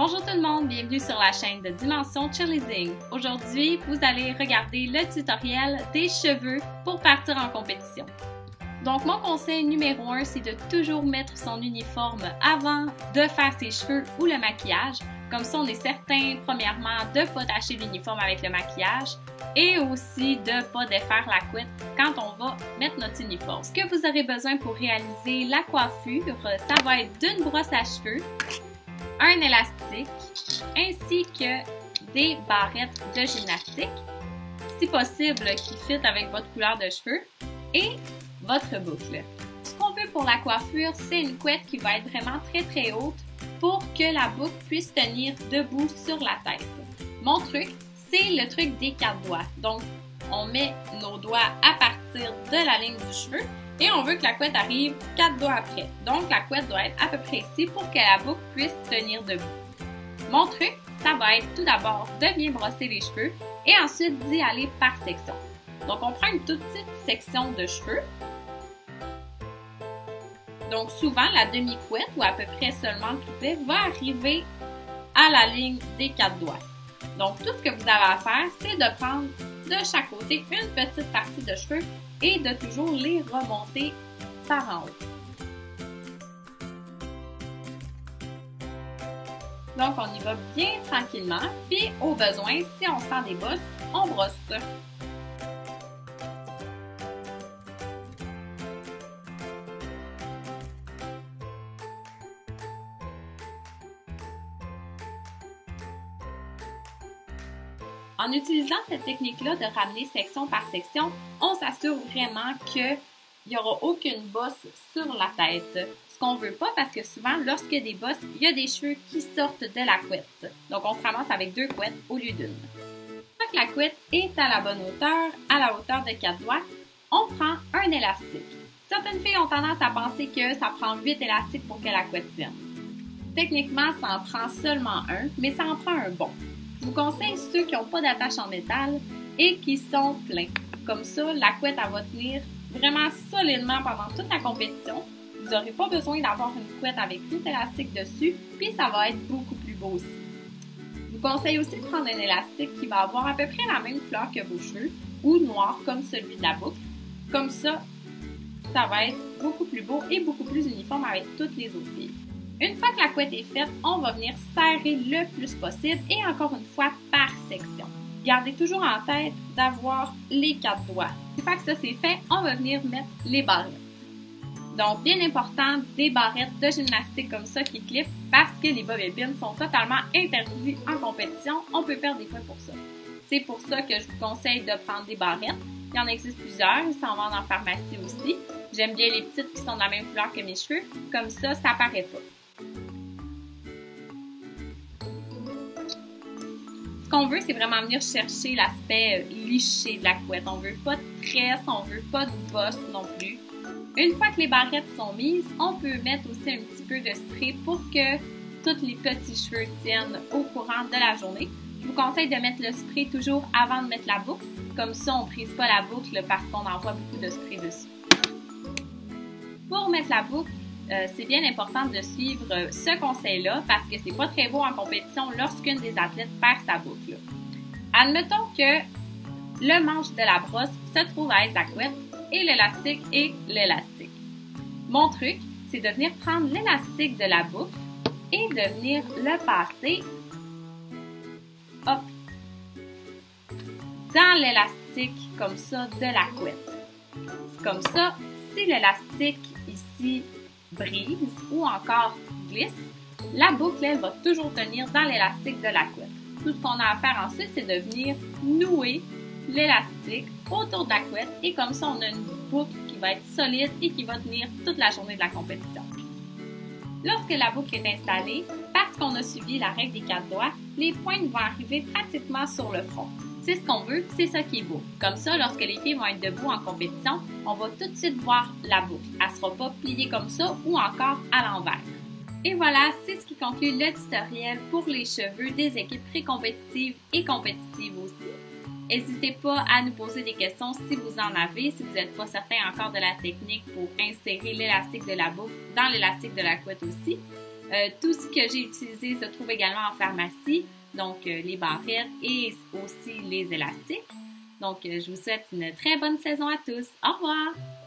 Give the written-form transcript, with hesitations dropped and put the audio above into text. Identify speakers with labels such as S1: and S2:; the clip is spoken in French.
S1: Bonjour tout le monde, bienvenue sur la chaîne de Dimension Cheerleading. Aujourd'hui, vous allez regarder le tutoriel des cheveux pour partir en compétition. Donc mon conseil numéro 1, c'est de toujours mettre son uniforme avant de faire ses cheveux ou le maquillage. Comme ça, on est certain, premièrement, de ne pas tacher l'uniforme avec le maquillage et aussi de ne pas défaire la couette quand on va mettre notre uniforme. Ce que vous aurez besoin pour réaliser la coiffure, ça va être d'une brosse à cheveux, un élastique, ainsi que des barrettes de gymnastique, si possible qui fit avec votre couleur de cheveux, et votre boucle. Ce qu'on veut pour la coiffure, c'est une couette qui va être vraiment très haute pour que la boucle puisse tenir debout sur la tête. Mon truc, c'est le truc des 4 doigts. Donc, on met nos doigts à partir de la ligne du cheveu et on veut que la couette arrive 4 doigts après. Donc, la couette doit être à peu près ici pour que la boucle puisse tenir debout. Mon truc, ça va être tout d'abord de bien brosser les cheveux et ensuite d'y aller par section. Donc, on prend une toute petite section de cheveux. Donc, souvent, la demi-couette ou à peu près seulement le toupet va arriver à la ligne des 4 doigts. Donc, tout ce que vous avez à faire, c'est de prendre de chaque côté une petite partie de cheveux et de toujours les remonter par en haut. Donc, on y va bien tranquillement. Puis, au besoin, si on sent des bosses, on brosse. En utilisant cette technique-là de ramener section par section, on s'assure vraiment qu'il n'y aura aucune bosse sur la tête. Ce qu'on ne veut pas parce que souvent, lorsqu'il y a des bosses, il y a des cheveux qui sortent de la couette. Donc, on se ramasse avec 2 couettes au lieu d'une. Une fois que la couette est à la bonne hauteur, à la hauteur de 4 doigts, on prend un élastique. Certaines filles ont tendance à penser que ça prend 8 élastiques pour que la couette tienne. Techniquement, ça en prend seulement un, mais ça en prend un bon. Je vous conseille ceux qui n'ont pas d'attache en métal et qui sont pleins. Comme ça, la couette elle va tenir vraiment solidement pendant toute la compétition. Vous n'aurez pas besoin d'avoir une couette avec 8 élastiques dessus, puis ça va être beaucoup plus beau aussi. Je vous conseille aussi de prendre un élastique qui va avoir à peu près la même couleur que vos cheveux, ou noir comme celui de la boucle. Comme ça, ça va être beaucoup plus beau et beaucoup plus uniforme avec toutes les autres filles. Une fois que la couette est faite, on va venir serrer le plus possible et encore une fois par section. Gardez toujours en tête d'avoir les 4 doigts. Une fois que ça c'est fait, on va venir mettre les barrettes. Donc, bien important, des barrettes de gymnastique comme ça qui clipent parce que les bobines sont totalement interdits en compétition. On peut perdre des points pour ça. C'est pour ça que je vous conseille de prendre des barrettes. Il y en existe plusieurs, ils s'en vendent en pharmacie aussi. J'aime bien les petites qui sont de la même couleur que mes cheveux. Comme ça paraît pas. Ce qu'on veut, c'est vraiment venir chercher l'aspect liché de la couette. On veut pas de tresse, on veut pas de bosse non plus. Une fois que les barrettes sont mises, on peut mettre aussi un petit peu de spray pour que tous les petits cheveux tiennent au courant de la journée. Je vous conseille de mettre le spray toujours avant de mettre la boucle. Comme ça, on ne prise pas la boucle parce qu'on envoie beaucoup de spray dessus. Pour mettre la boucle, c'est bien important de suivre ce conseil-là parce que c'est pas très beau en compétition lorsqu'une des athlètes perd sa boucle. Admettons que le manche de la brosse se trouve à être la couette et l'élastique est l'élastique. Mon truc, c'est de venir prendre l'élastique de la boucle et de venir le passer hop, dans l'élastique comme ça de la couette. Comme ça, si l'élastique ici brise ou encore glisse, la boucle elle va toujours tenir dans l'élastique de la couette. Tout ce qu'on a à faire ensuite, c'est de venir nouer l'élastique autour de la couette et comme ça, on a une boucle qui va être solide et qui va tenir toute la journée de la compétition. Lorsque la boucle est installée, parce qu'on a suivi la règle des 4 doigts, les pointes vont arriver pratiquement sur le front. C'est ce qu'on veut, c'est ça qui est beau. Comme ça, lorsque les filles vont être debout en compétition, on va tout de suite voir la boucle. Elle ne sera pas pliée comme ça ou encore à l'envers. Et voilà, c'est ce qui conclut le tutoriel pour les cheveux des équipes pré-compétitives et compétitives aussi. N'hésitez pas à nous poser des questions si vous en avez, si vous n'êtes pas certain encore de la technique pour insérer l'élastique de la boucle dans l'élastique de la couette aussi. Tout ce que j'ai utilisé se trouve également en pharmacie, donc les barrettes et aussi les élastiques. Donc, je vous souhaite une très bonne saison à tous. Au revoir!